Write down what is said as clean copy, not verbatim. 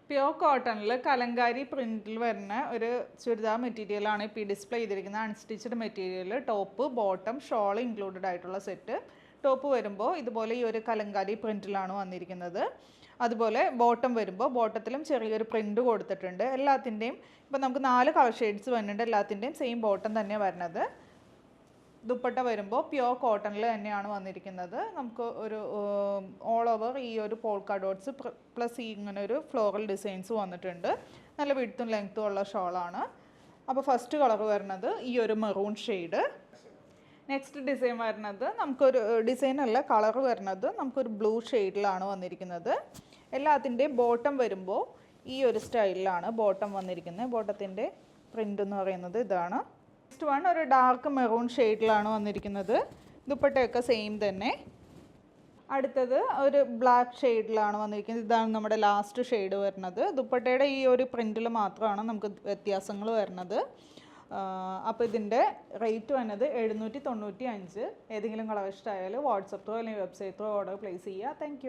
Pure കോട്ടണിൽ കലങ്കാരി പ്രിൻറ്റിൽ വരുന്ന ഒരു ചുരിദാർ മെറ്റീരിയലാണ് ഇപ്പോൾ ഈ ഡിസ്പ്ലേ ചെയ്തിരിക്കുന്ന unstitched material. Top bottom shawl included ആയിട്ടുള്ള സെറ്റ്. ടോപ്പ് വരുമ്പോൾ ഇതുപോലെ ഈ ഒരു കലങ്കാരി പ്രിൻറ്റിലാണ് വന്നിരിക്കുന്നത്. അതുപോലെ ബോട്ടം വരുമ്പോൾ ബോട്ടത്തിലും ചെറിയൊരു പ്രിൻറ്റ് കൊടുത്തിട്ടുണ്ട്. എല്ലാത്തിൻ്റെയും ഇപ്പോൾ നമുക്ക് 4 കളർ ഷെയ്ഡ്സ് വരുന്നുണ്ട്. എല്ലാത്തിൻ്റെയും സെയിം ബോട്ടം തന്നെ വരുന്നത്. ദുപ്പട്ട വരുമ്പോൾ പ്യോർ കോട്ടണിൽ തന്നെയാണ് വന്നിരിക്കുന്നത്. നമുക്ക് ഒരു ഓൾ ഓവർ ഈ ഒരു പോൾക്ക ഡോട്ട്സ് പ്ലസ് ഈ ഇങ്ങനെ ഒരു ഫ്ലോറൽ ഡിസൈൻസ് വന്നിട്ടുണ്ട്. നല്ല വിഡ്ത്തും ലെങ്ത്തും ഉള്ള ഷോളാണ്. അപ്പോൾ ഫസ്റ്റ് കളർ വരുന്നത് ഈ ഒരു മെറൂൺ ഷെയ്ഡ്. നെക്സ്റ്റ് ഡിസൈൻ വരുന്നത് നമുക്കൊരു ഡിസൈനല്ല, കളർ വരുന്നത് നമുക്കൊരു ബ്ലൂ ഷെയ്ഡിലാണ് വന്നിരിക്കുന്നത്. എല്ലാത്തിൻ്റെയും ബോട്ടം വരുമ്പോൾ ഈ ഒരു സ്റ്റൈലിലാണ് ബോട്ടം വന്നിരിക്കുന്നത്. ബോട്ടത്തിൻ്റെ പ്രിൻ്റ് എന്ന് പറയുന്നത് ഇതാണ്. നെക്സ്റ്റ് വൺ ഒരു ഡാർക്ക് മെറൂൺ ഷെയ്ഡിലാണ് വന്നിരിക്കുന്നത്. ദുപ്പട്ടയൊക്കെ സെയിം തന്നെ. അടുത്തത് ഒരു ബ്ലാക്ക് ഷെയ്ഡിലാണ് വന്നിരിക്കുന്നത്. ഇതാണ് നമ്മുടെ ലാസ്റ്റ് ഷെയ്ഡ് വരുന്നത്. ദുപ്പട്ടയുടെ ഈ ഒരു പ്രിൻറ്റിൽ മാത്രമാണ് നമുക്ക് വ്യത്യാസങ്ങൾ വരുന്നത്. അപ്പോൾ ഇതിൻ്റെ റേറ്റ് വന്നത് 795. ഏതെങ്കിലും കളർ ഇഷ്ടമായാൽ വാട്സപ്പ് ത്രൂ അല്ലെങ്കിൽ വെബ്സൈറ്റ് ത്രൂ ഓർഡർ പ്ലേസ് ചെയ്യുക. താങ്ക്